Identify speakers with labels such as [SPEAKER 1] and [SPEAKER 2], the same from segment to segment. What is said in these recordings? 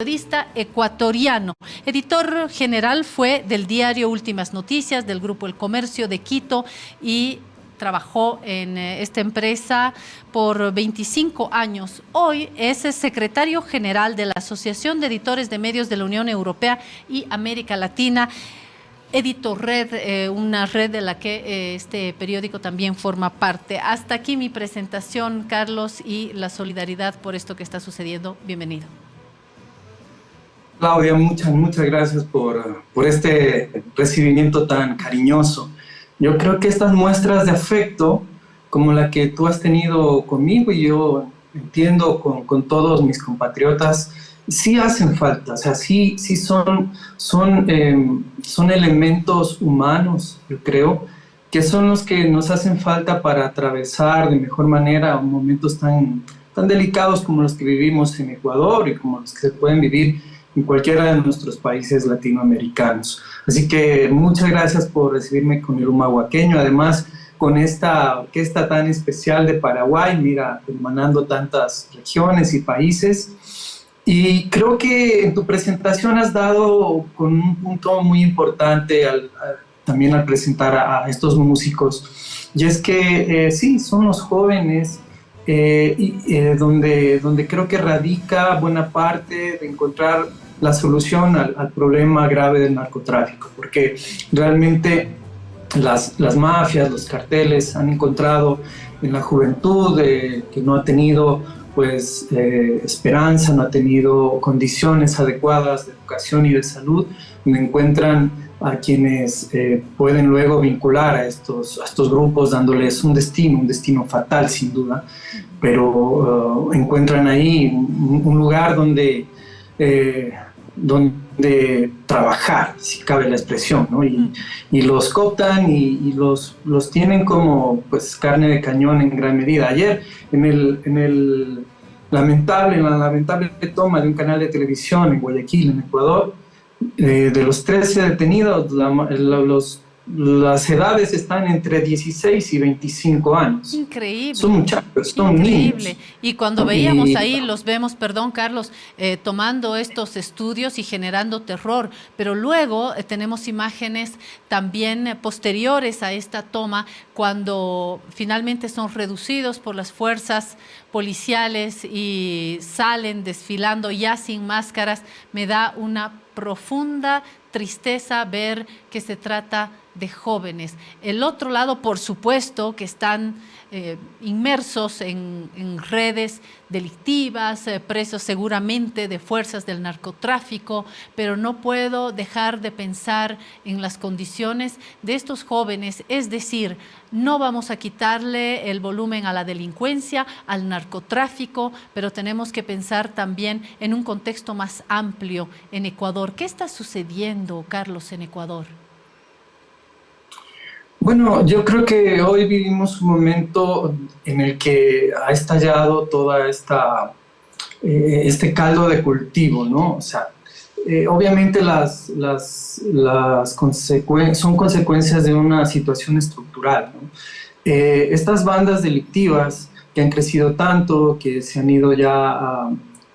[SPEAKER 1] Periodista ecuatoriano. Editor general fue del diario Últimas Noticias, del Grupo El Comercio de Quito y trabajó en esta empresa por 25 años. Hoy es secretario general de la Asociación de Editores de Medios de la Unión Europea y América Latina. Editorred, una red de la que este periódico también forma parte. Hasta aquí mi presentación, Carlos, y la solidaridad por esto que está sucediendo. Bienvenido.
[SPEAKER 2] Claudia, muchas gracias por este recibimiento tan cariñoso. Yo creo que estas muestras de afecto, como la que tú has tenido conmigo y yo entiendo con todos mis compatriotas, sí hacen falta, o sea, sí son elementos humanos, yo creo, que son los que nos hacen falta para atravesar de mejor manera momentos tan delicados como los que vivimos en Ecuador y como los que se pueden vivir en cualquiera de nuestros países latinoamericanos. Así que muchas gracias por recibirme con el humahuaqueño, además con esta orquesta tan especial de Paraguay, mira, hermanando tantas regiones y países. Y creo que en tu presentación has dado con un punto muy importante también al presentar a estos músicos, y es que sí, son los jóvenes donde creo que radica buena parte de encontrar la solución al problema grave del narcotráfico, porque realmente las mafias, los carteles han encontrado en la juventud que no ha tenido pues esperanza, no ha tenido condiciones adecuadas de educación y de salud, donde encuentran a quienes pueden luego vincular a estos grupos dándoles un destino fatal sin duda, pero encuentran ahí un lugar donde trabajar, si cabe la expresión, ¿no? Y los cooptan y los tienen como pues carne de cañón en gran medida. Ayer en la lamentable toma de un canal de televisión en Guayaquil, en Ecuador, de los 13 detenidos, las edades están entre 16 y 25 años.
[SPEAKER 1] Increíble.
[SPEAKER 2] Son muchachos, son
[SPEAKER 1] increíble.
[SPEAKER 2] niños.
[SPEAKER 1] Y cuando veíamos ahí, los vemos, perdón Carlos, tomando estos estudios y generando terror, pero luego tenemos imágenes también posteriores a esta toma, cuando finalmente son reducidos por las fuerzas policiales y salen desfilando ya sin máscaras. Me da una profunda tristeza ver que se trata de jóvenes. El otro lado, por supuesto, que están inmersos en redes delictivas, presos seguramente de fuerzas del narcotráfico, pero no puedo dejar de pensar en las condiciones de estos jóvenes, es decir, no vamos a quitarle el volumen a la delincuencia, al narcotráfico, pero tenemos que pensar también en un contexto más amplio en Ecuador. ¿Qué está sucediendo, Carlos, en Ecuador?
[SPEAKER 2] Bueno, yo creo que hoy vivimos un momento en el que ha estallado toda este caldo de cultivo, ¿no? O sea, obviamente son consecuencias de una situación estructural, ¿no? Estas bandas delictivas que han crecido tanto, que se han ido ya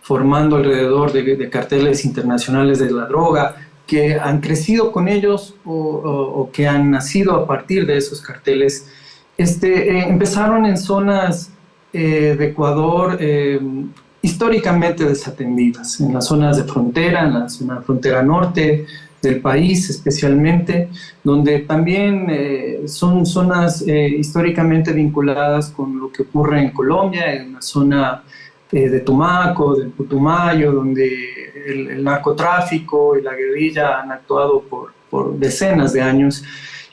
[SPEAKER 2] formando alrededor de carteles internacionales de la droga, que han crecido con ellos o que han nacido a partir de esos carteles, empezaron en zonas de Ecuador históricamente desatendidas, en las zonas de frontera, en la zona frontera norte del país especialmente, donde también son zonas históricamente vinculadas con lo que ocurre en Colombia, en la zona de Tumaco, del Putumayo, donde el narcotráfico y la guerrilla han actuado por decenas de años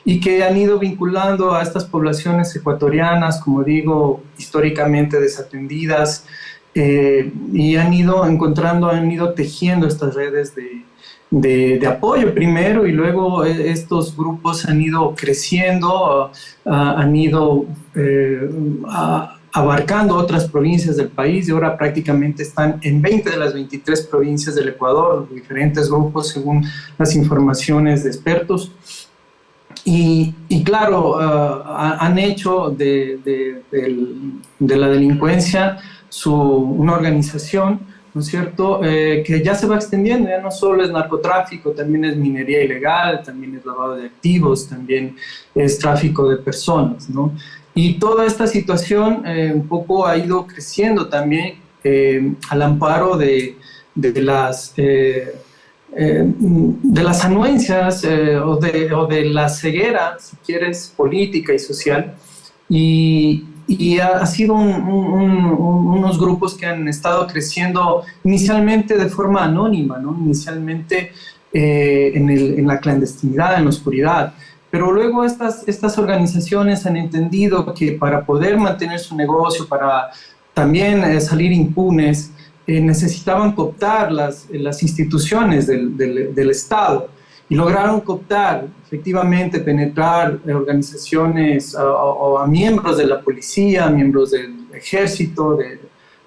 [SPEAKER 2] y que han ido vinculando a estas poblaciones ecuatorianas, como digo, históricamente desatendidas, y han ido tejiendo estas redes de apoyo primero, y luego estos grupos han ido creciendo, han ido abarcando otras provincias del país, y ahora prácticamente están en 20 de las 23 provincias del Ecuador, diferentes grupos según las informaciones de expertos. Y claro, han hecho de la delincuencia una organización ¿no es cierto?, que ya se va extendiendo, ya no solo es narcotráfico, también es minería ilegal, también es lavado de activos, también es tráfico de personas, ¿no? Y toda esta situación un poco ha ido creciendo también al amparo de las anuencias o de la ceguera, si quieres, política y social. Y ha sido unos grupos que han estado creciendo inicialmente de forma anónima, ¿no? Inicialmente en la clandestinidad, en la oscuridad. Pero luego estas organizaciones han entendido que para poder mantener su negocio, para también salir impunes, necesitaban cooptar las instituciones del Estado y lograron cooptar, efectivamente, penetrar organizaciones o a miembros de la policía, miembros del ejército, de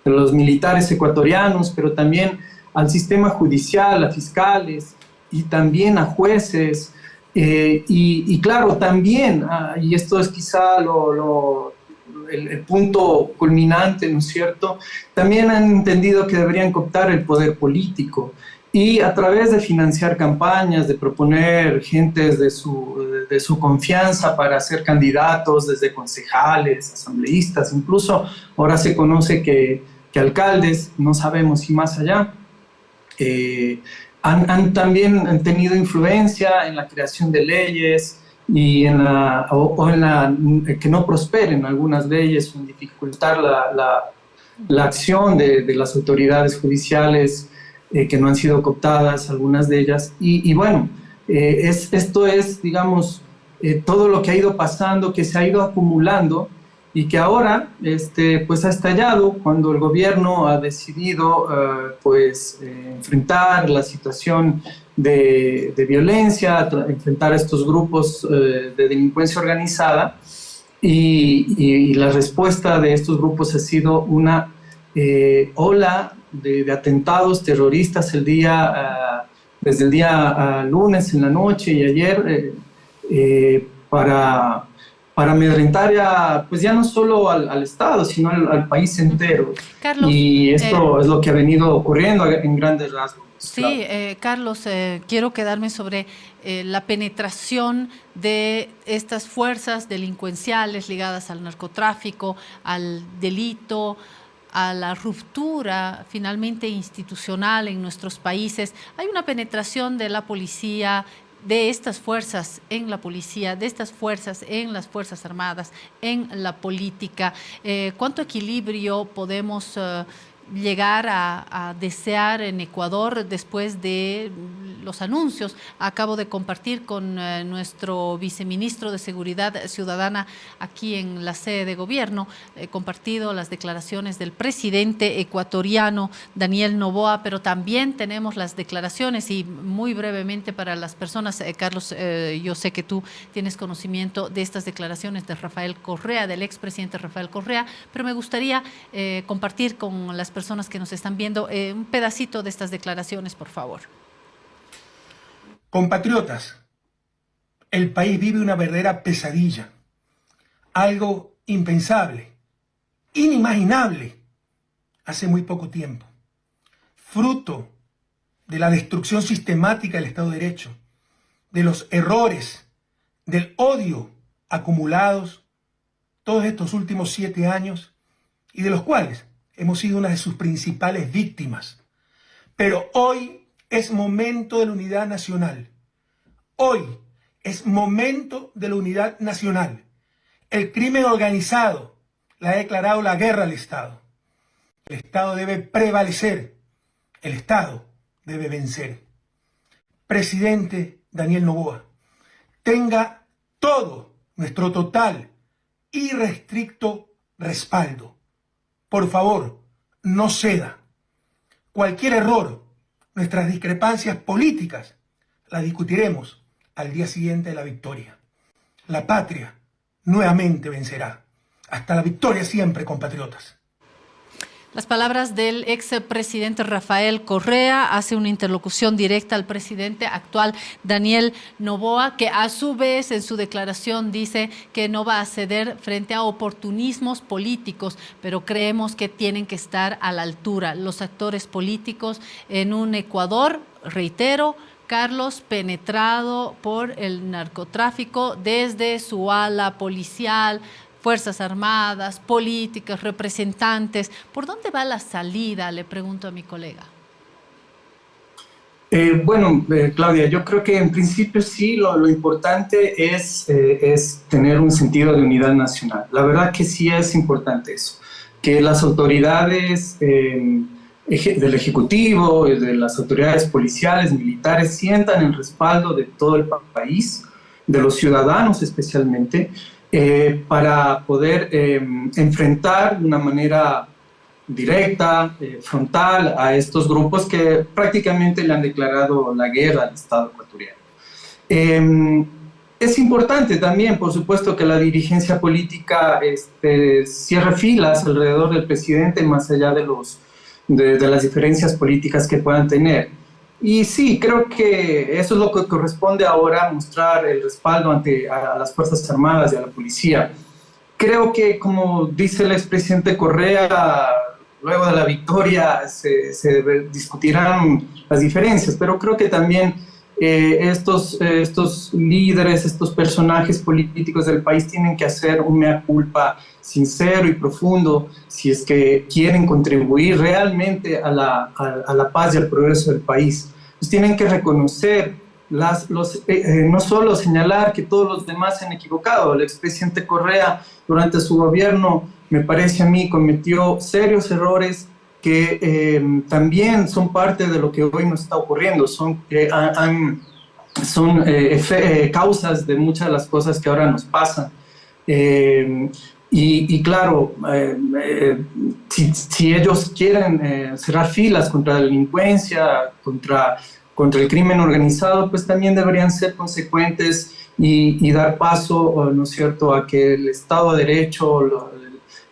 [SPEAKER 2] los militares ecuatorianos, pero también al sistema judicial, a fiscales y también a jueces. Y claro, también, y esto es quizá el punto culminante, ¿no es cierto? También han entendido que deberían cooptar el poder político y a través de financiar campañas, de proponer gentes de su confianza para ser candidatos, desde concejales, asambleístas, incluso ahora se conoce que alcaldes, no sabemos si más allá, han tenido influencia en la creación de leyes y que no prosperen algunas leyes, en dificultar la acción de las autoridades judiciales que no han sido cooptadas, algunas de ellas. Y bueno, esto es, digamos, todo lo que ha ido pasando, que se ha ido acumulando y que ahora pues ha estallado cuando el gobierno ha decidido enfrentar la situación de violencia, enfrentar a estos grupos de delincuencia organizada y la respuesta de estos grupos ha sido una ola de atentados terroristas desde el día lunes en la noche y ayer para amedrentar ya no solo al Estado, sino al país entero.
[SPEAKER 1] Carlos,
[SPEAKER 2] y esto es lo que ha venido ocurriendo en grandes rasgos.
[SPEAKER 1] Sí, Carlos, quiero quedarme sobre la penetración de estas fuerzas delincuenciales ligadas al narcotráfico, al delito, a la ruptura finalmente institucional en nuestros países. Hay una penetración de la policía, de estas fuerzas en la policía, de estas fuerzas en las Fuerzas Armadas, en la política. ¿Cuánto equilibrio podemos llegar a desear en Ecuador después de los anuncios? Acabo de compartir con nuestro viceministro de Seguridad Ciudadana aquí en la sede de gobierno, he compartido las declaraciones del presidente ecuatoriano Daniel Noboa, pero también tenemos las declaraciones y muy brevemente para las personas, Carlos, yo sé que tú tienes conocimiento de estas declaraciones de Rafael Correa, del expresidente Rafael Correa, pero me gustaría compartir con las personas que nos están viendo un pedacito de estas declaraciones, por favor.
[SPEAKER 3] Compatriotas, el país vive una verdadera pesadilla, algo impensable, inimaginable hace muy poco tiempo, fruto de la destrucción sistemática del Estado de Derecho, de los errores, del odio acumulados todos estos últimos 7 años y de los cuales hemos sido una de sus principales víctimas. Pero hoy es momento de la unidad nacional. Hoy es momento de la unidad nacional. El crimen organizado le ha declarado la guerra al Estado. El Estado debe prevalecer. El Estado debe vencer. Presidente Daniel Noboa, tenga todo nuestro total, irrestricto respaldo. Por favor, no ceda. Cualquier error, nuestras discrepancias políticas, las discutiremos al día siguiente de la victoria. La patria nuevamente vencerá. Hasta la victoria siempre, compatriotas.
[SPEAKER 1] Las palabras del expresidente Rafael Correa hace una interlocución directa al presidente actual Daniel Noboa, que a su vez en su declaración dice que no va a ceder frente a oportunismos políticos, pero creemos que tienen que estar a la altura los actores políticos en un Ecuador, reitero, Carlos, penetrado por el narcotráfico desde su ala policial, Fuerzas Armadas, políticas, representantes. ¿Por dónde va la salida? Le pregunto a mi colega.
[SPEAKER 2] Claudia, yo creo que en principio sí, lo importante es tener un sentido de unidad nacional. La verdad que sí es importante eso, que las autoridades del Ejecutivo, de las autoridades policiales, militares, sientan el respaldo de todo el país, de los ciudadanos especialmente, para poder enfrentar de una manera directa, frontal a estos grupos que prácticamente le han declarado la guerra al Estado ecuatoriano. Es importante también, por supuesto, que la dirigencia política cierre filas alrededor del presidente, más allá de las diferencias políticas que puedan tener. Y sí, creo que eso es lo que corresponde ahora, mostrar el respaldo a las Fuerzas Armadas y a la policía. Creo que, como dice el expresidente Correa, luego de la victoria se discutirán las diferencias, pero creo que también estos líderes, estos personajes políticos del país tienen que hacer un mea culpa sincero y profundo si es que quieren contribuir realmente a la paz y al progreso del país. Pues tienen que reconocer, no solo señalar que todos los demás se han equivocado. El expresidente Correa durante su gobierno, me parece a mí, cometió serios errores que también son parte de lo que hoy nos está ocurriendo, son causas de muchas de las cosas que ahora nos pasan. Y claro, si ellos quieren cerrar filas contra la delincuencia, contra el crimen organizado, pues también deberían ser consecuentes y dar paso, ¿no es cierto?, a que el Estado de Derecho,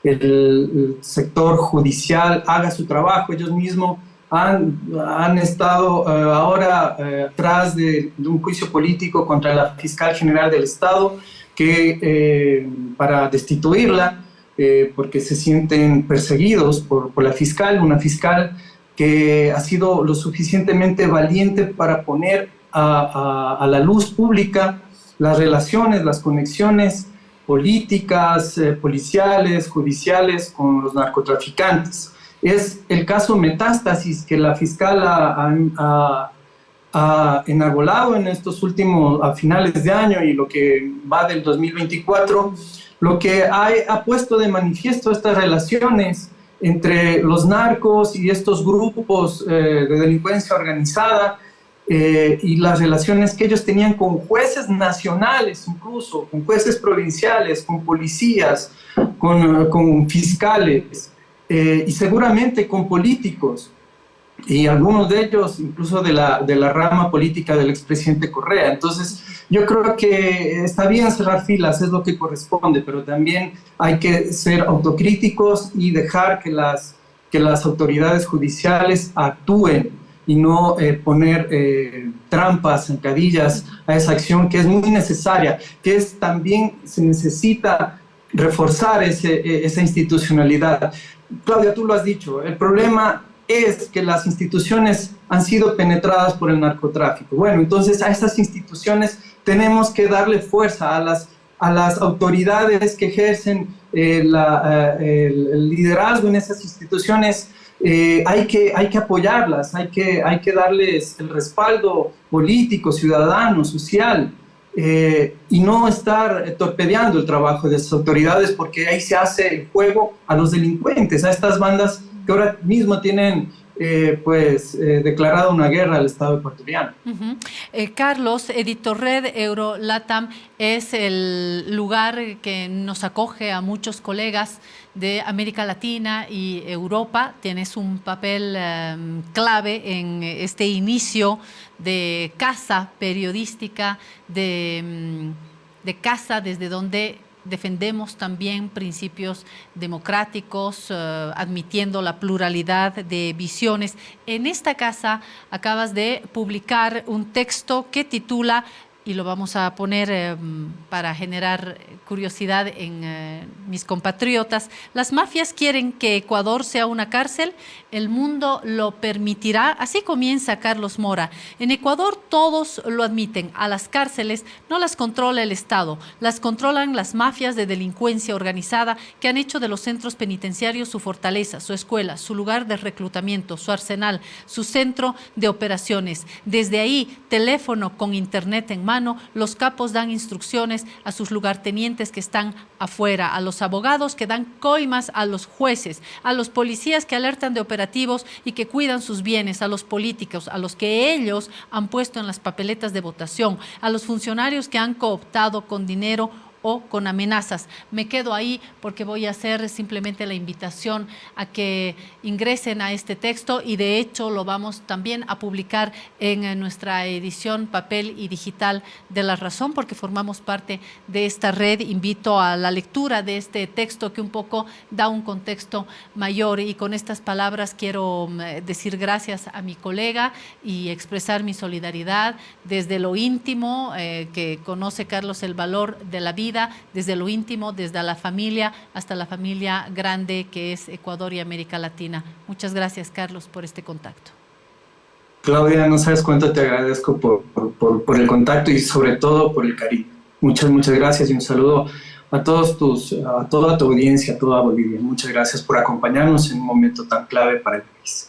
[SPEAKER 2] el sector judicial haga su trabajo. Ellos mismos han estado ahora tras de un juicio político contra la fiscal general del Estado para destituirla, porque se sienten perseguidos por la fiscal, una fiscal que ha sido lo suficientemente valiente para poner a la luz pública las relaciones, las conexiones políticas, policiales, judiciales con los narcotraficantes. Es el caso Metástasis que la fiscal ha enarbolado en estos últimos, a finales de año y lo que va del 2024, lo que ha puesto de manifiesto estas relaciones entre los narcos y estos grupos de delincuencia organizada, y las relaciones que ellos tenían con jueces nacionales, incluso con jueces provinciales, con policías, con fiscales, y seguramente con políticos, y algunos de ellos incluso de la rama política del expresidente Correa. Entonces yo creo que está bien cerrar filas, es lo que corresponde, pero también hay que ser autocríticos y dejar que las autoridades judiciales actúen y no poner trampas, zancadillas a esa acción que es muy necesaria, que también se necesita reforzar esa institucionalidad. Claudia, tú lo has dicho, el problema es que las instituciones han sido penetradas por el narcotráfico. Bueno, entonces a estas instituciones tenemos que darle fuerza a las autoridades que ejercen el liderazgo en esas instituciones. Hay que apoyarlas, hay que darles el respaldo político, ciudadano, social, y no estar torpedeando el trabajo de esas autoridades, porque ahí se hace el juego a los delincuentes, a estas bandas que ahora mismo tienen declarado una guerra al Estado ecuatoriano.
[SPEAKER 1] Carlos, Editorred Eurolatam es el lugar que nos acoge a muchos colegas de América Latina y Europa. Tienes un papel clave en este inicio de casa periodística, de casa desde donde defendemos también principios democráticos, admitiendo la pluralidad de visiones. En esta casa acabas de publicar un texto que titula, y lo vamos a poner para generar curiosidad en mis compatriotas: las mafias quieren que Ecuador sea una cárcel, el mundo lo permitirá. Así comienza Carlos Mora. En Ecuador todos lo admiten, a las cárceles no las controla el Estado, las controlan las mafias de delincuencia organizada que han hecho de los centros penitenciarios su fortaleza, su escuela, su lugar de reclutamiento, su arsenal, su centro de operaciones. Desde ahí, teléfono con internet en mano, los capos dan instrucciones a sus lugartenientes que están afuera, a los abogados que dan coimas a los jueces, a los policías que alertan de operativos y que cuidan sus bienes, a los políticos, a los que ellos han puesto en las papeletas de votación, a los funcionarios que han cooptado con dinero o con amenazas. Me quedo ahí porque voy a hacer simplemente la invitación a que ingresen a este texto, y de hecho lo vamos también a publicar en nuestra edición papel y digital de La Razón, porque formamos parte de esta red. Invito a la lectura de este texto que un poco da un contexto mayor, y con estas palabras quiero decir gracias a mi colega y expresar mi solidaridad desde lo íntimo, que conoce Carlos el valor de la vida, desde lo íntimo, desde la familia hasta la familia grande que es Ecuador y América Latina. Muchas gracias, Carlos, por este contacto.
[SPEAKER 2] Claudia, no sabes cuánto te agradezco por el contacto y sobre todo por el cariño. Muchas gracias, y un saludo a toda tu audiencia, a toda Bolivia. Muchas gracias por acompañarnos en un momento tan clave para el país.